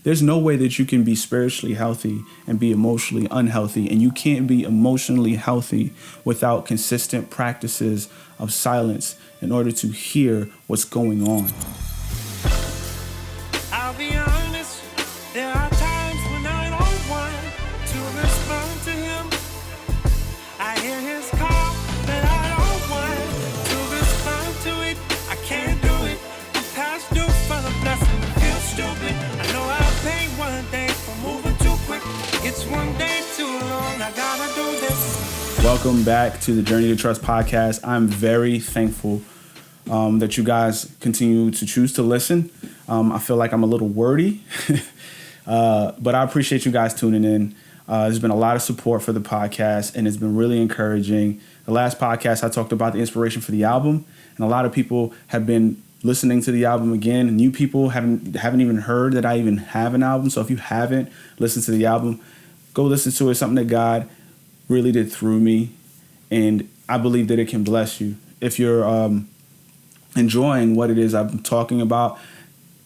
There's no way that you can be spiritually healthy and be emotionally unhealthy, and you can't be emotionally healthy without consistent practices of silence in order to hear what's going on. I'll be honest, there are times when I don't want to respond to him. I hear his call, but I don't want to respond to it. I can't do it. I'm past due for the blessing. I feel stupid. I know I'll pay one day for moving too quick. It's one day too long. I gotta do this. Welcome back to the Journey to Trust podcast. I'm very thankful that you guys continue to choose to listen. I feel like I'm a little wordy, but I appreciate you guys tuning in. There's been a lot of support for the podcast, and it's been really encouraging. The last podcast, I talked about the inspiration for the album, and a lot of people have been listening to the album again. New people haven't even heard that I even have an album. So if you haven't listened to the album, go listen to it. Something that God really did through me, and I believe that it can bless you. If you're enjoying what it is I'm talking about,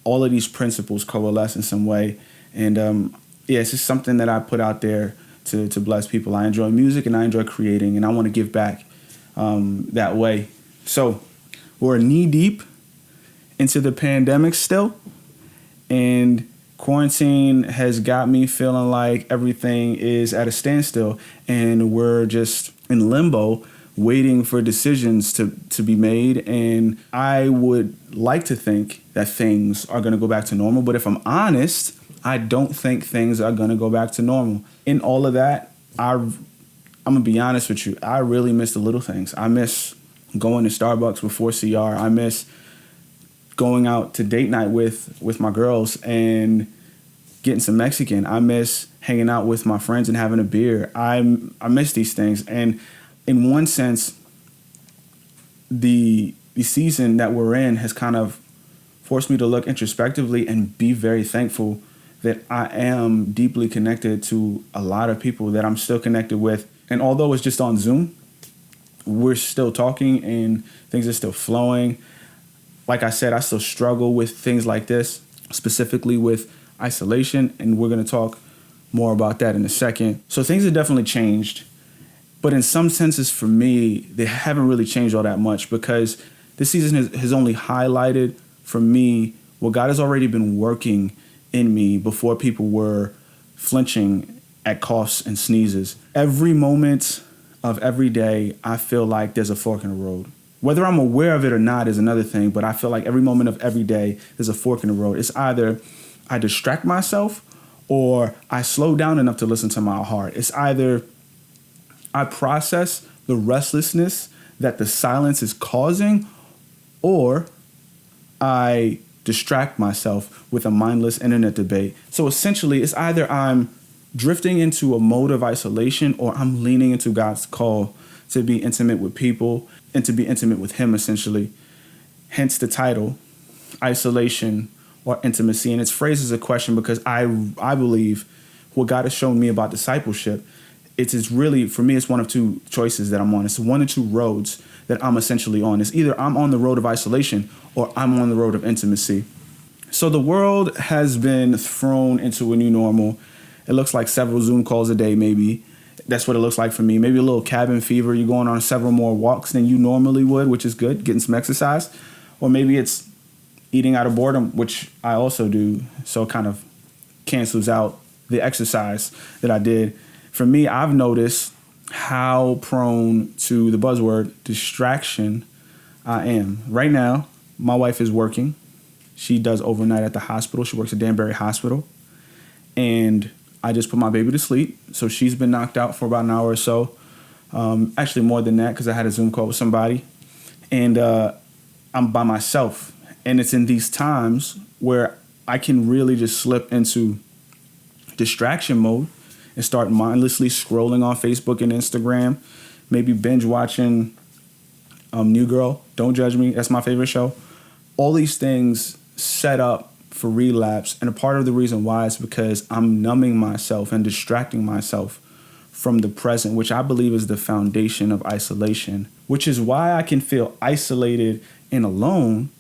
all of these principles coalesce in some way. And it's just something that I put out there to bless people. I enjoy music and I enjoy creating, and I want to give back that way. So we're knee deep into the pandemic still, and quarantine has got me feeling like everything is at a standstill, and we're just in limbo waiting for decisions to be made. And I would like to think that things are going to go back to normal. But if I'm honest, I don't think things are going to go back to normal. In all of that, I'm going to be honest with you. I really miss the little things. I miss going to Starbucks before CR. I miss going out to date night with my girls and getting some Mexican. I miss hanging out with my friends and having a beer. I miss these things. And in one sense, the season that we're in has kind of forced me to look introspectively and be very thankful that I am deeply connected to a lot of people that I'm still connected with. And although it's just on Zoom, we're still talking and things are still flowing. Like I said, I still struggle with things like this, specifically with isolation, and we're going to talk more about that in a second. So things have definitely changed. But in some senses, for me, they haven't really changed all that much, because this season has only highlighted for me what God has already been working in me before people were flinching at coughs and sneezes. Every moment of every day, I feel like there's a fork in the road. Whether I'm aware of it or not is another thing, but I feel like every moment of every day, there's a fork in the road. It's either I distract myself or I slow down enough to listen to my heart. It's either I process the restlessness that the silence is causing, or I distract myself with a mindless internet debate. So essentially, it's either I'm drifting into a mode of isolation or I'm leaning into God's call to be intimate with people and to be intimate with Him, essentially. Hence the title, Isolation or Intimacy. And it's phrased as a question because I believe what God has shown me about discipleship, it's really, for me, it's one of two choices that I'm on. It's one or two roads that I'm essentially on. It's either I'm on the road of isolation or I'm on the road of intimacy. So the world has been thrown into a new normal. It looks like several Zoom calls a day, maybe. That's what it looks like for me. Maybe a little cabin fever. You're going on several more walks than you normally would, which is good, getting some exercise. Or maybe it's eating out of boredom, which I also do. So it kind of cancels out the exercise that I did. For me, I've noticed how prone to the buzzword distraction I am. Right now, my wife is working. She does overnight at the hospital. She works at Danbury Hospital. And I just put my baby to sleep. So she's been knocked out for about an hour or so. Actually, more than that, because I had a Zoom call with somebody. And I'm by myself. And it's in these times where I can really just slip into distraction mode and start mindlessly scrolling on Facebook and Instagram, maybe binge watching New Girl. Don't judge me. That's my favorite show. All these things set up for relapse. And a part of the reason why is because I'm numbing myself and distracting myself from the present, which I believe is the foundation of isolation, which is why I can feel isolated and alone,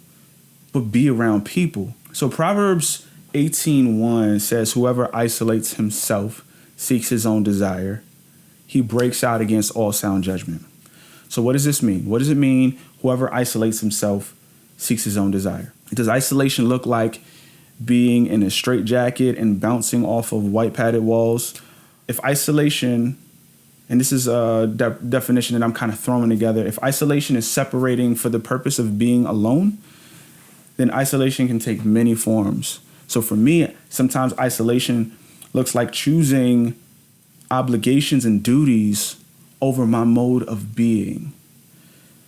but be around people. So Proverbs 18:1 says, whoever isolates himself seeks his own desire. He breaks out against all sound judgment. So what does this mean? What does it mean, whoever isolates himself seeks his own desire? Does isolation look like being in a straitjacket and bouncing off of white padded walls? If isolation, and this is a definition that I'm kind of throwing together, if isolation is separating for the purpose of being alone, then isolation can take many forms. So for me, sometimes isolation looks like choosing obligations and duties over my mode of being.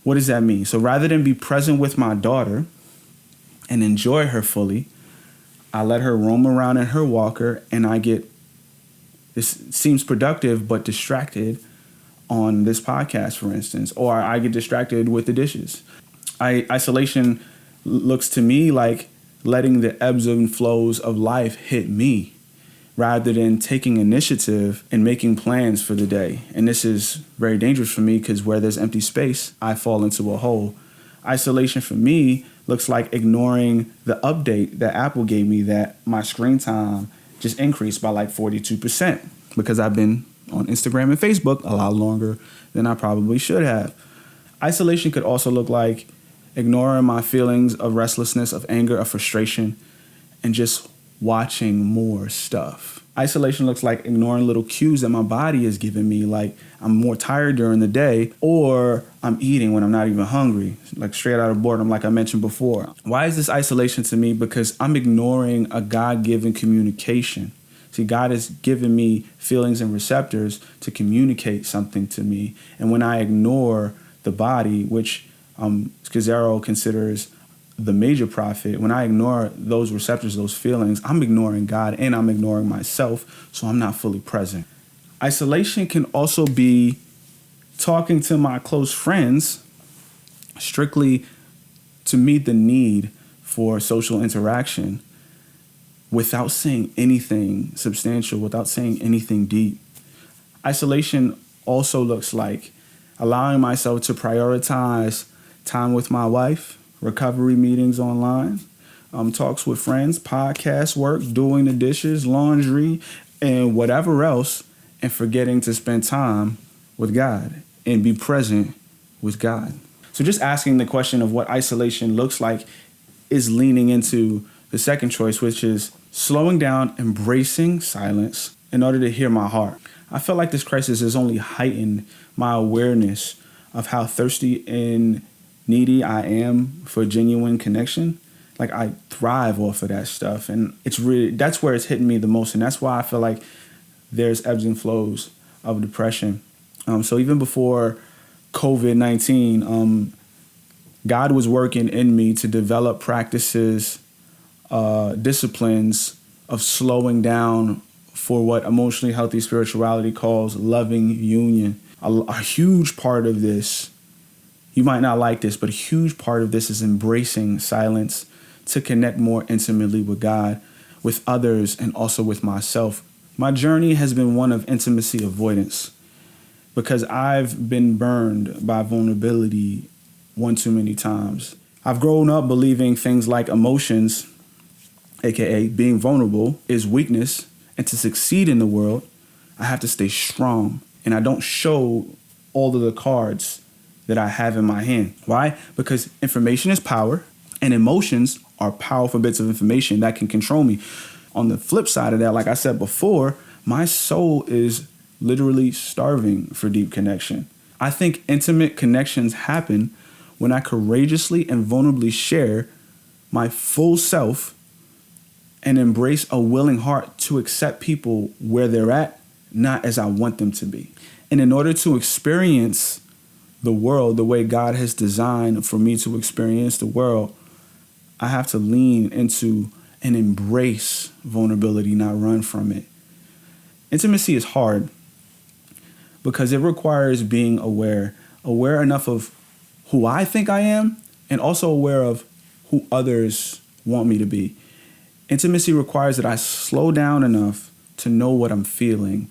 What does that mean? So rather than be present with my daughter and enjoy her fully, I let her roam around in her walker, and I get, this seems productive, but distracted on this podcast, for instance, or I get distracted with the dishes. Isolation looks to me like letting the ebbs and flows of life hit me rather than taking initiative and making plans for the day. And this is very dangerous for me because where there's empty space, I fall into a hole. Isolation for me looks like ignoring the update that Apple gave me that my screen time just increased by like 42% because I've been on Instagram and Facebook a lot longer than I probably should have. Isolation could also look like ignoring my feelings of restlessness, of anger, of frustration, and just watching more stuff. Isolation looks like ignoring little cues that my body is giving me, like I'm more tired during the day, or I'm eating when I'm not even hungry, like straight out of boredom, like I mentioned before. Why is this isolation to me? Because I'm ignoring a God-given communication. See, God has given me feelings and receptors to communicate something to me. And when I ignore the body, which Scazzaro considers the major prophet, when I ignore those receptors, those feelings, I'm ignoring God and I'm ignoring myself, so I'm not fully present. Isolation can also be talking to my close friends strictly to meet the need for social interaction without saying anything substantial, without saying anything deep. Isolation also looks like allowing myself to prioritize time with my wife, recovery meetings online, talks with friends, podcast work, doing the dishes, laundry, and whatever else, and forgetting to spend time with God and be present with God. So just asking the question of what isolation looks like is leaning into the second choice, which is slowing down, embracing silence in order to hear my heart. I feel like this crisis has only heightened my awareness of how thirsty and needy I am for genuine connection. Like I thrive off of that stuff, and it's really, that's where it's hitting me the most, and that's why I feel like there's ebbs and flows of depression. So even before COVID-19, God was working in me to develop practices, disciplines of slowing down for what emotionally healthy spirituality calls loving union. A huge part of this, you might not like this, but a huge part of this is embracing silence to connect more intimately with God, with others, and also with myself. My journey has been one of intimacy avoidance because I've been burned by vulnerability one too many times. I've grown up believing things like emotions, aka being vulnerable, is weakness, and to succeed in the world, I have to stay strong, and I don't show all of the cards that I have in my hand. Why? Because information is power, and emotions are powerful bits of information that can control me. On the flip side of that, like I said before, my soul is literally starving for deep connection. I think intimate connections happen when I courageously and vulnerably share my full self and embrace a willing heart to accept people where they're at, not as I want them to be. And in order to experience the world the way God has designed for me to experience the world, I have to lean into and embrace vulnerability, not run from it. Intimacy is hard because it requires being aware enough of who I think I am, and also aware of who others want me to be. Intimacy requires that I slow down enough to know what I'm feeling.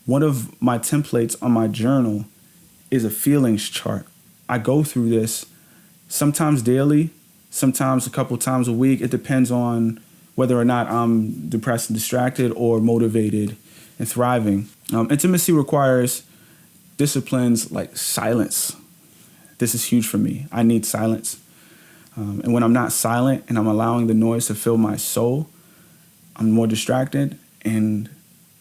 One of my templates on my journal is a feelings chart. I go through this sometimes daily, sometimes a couple times a week. It depends on whether or not I'm depressed and distracted or motivated and thriving. Intimacy requires disciplines like silence. This is huge for me. I need silence. And when I'm not silent and I'm allowing the noise to fill my soul, I'm more distracted and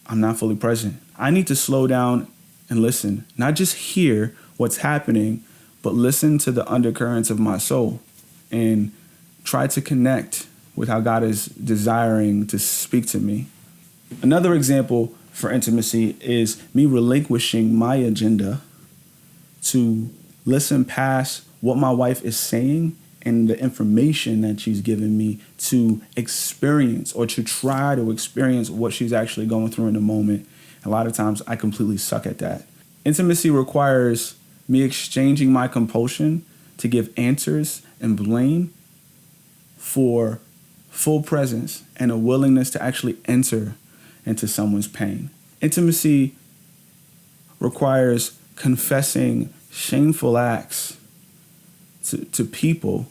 I'm not fully present. I need to slow down and listen, not just hear what's happening, but listen to the undercurrents of my soul and try to connect with how God is desiring to speak to me. Another example for intimacy is me relinquishing my agenda to listen past what my wife is saying and the information that she's given me to experience or to try to experience what she's actually going through in the moment. A lot of times I completely suck at that. Intimacy requires me exchanging my compulsion to give answers and blame for full presence and a willingness to actually enter into someone's pain. Intimacy requires confessing shameful acts to people,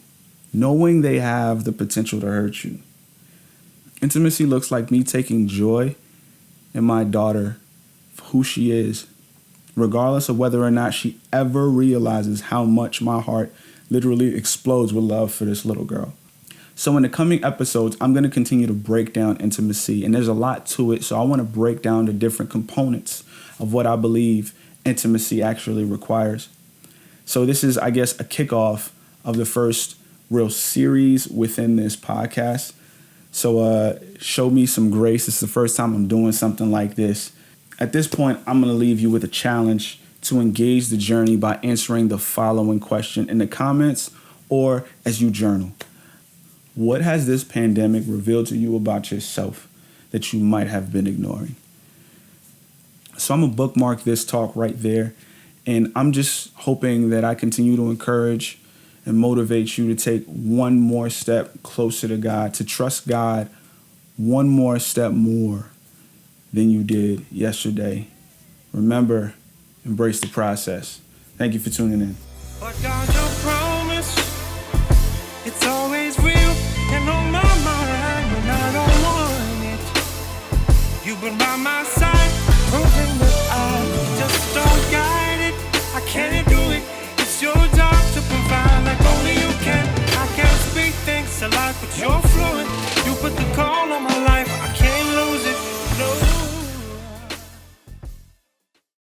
knowing they have the potential to hurt you. Intimacy looks like me taking joy in my daughter for who she is, regardless of whether or not she ever realizes how much my heart literally explodes with love for this little girl. So in the coming episodes, I'm going to continue to break down intimacy, and there's a lot to it, so I want to break down the different components of what I believe intimacy actually requires. So this is, I guess, a kickoff of the first real series within this podcast. So show me some grace. It's the first time I'm doing something like this. At this point, I'm going to leave you with a challenge to engage the journey by answering the following question in the comments or as you journal. What has this pandemic revealed to you about yourself that you might have been ignoring? So I'm going to bookmark this talk right there. And I'm just hoping that I continue to encourage and motivate you to take one more step closer to God, to trust God one more step more than you did yesterday. Remember, embrace the process. Thank you for tuning in. But God, your promise, it's always real and on my mind when I don't want it. You've been by my side, proving that I just don't guide it. I can't do it. It's your job to provide like only you can. I can't speak things to life, but you're fluent. You put the call on my life. I can't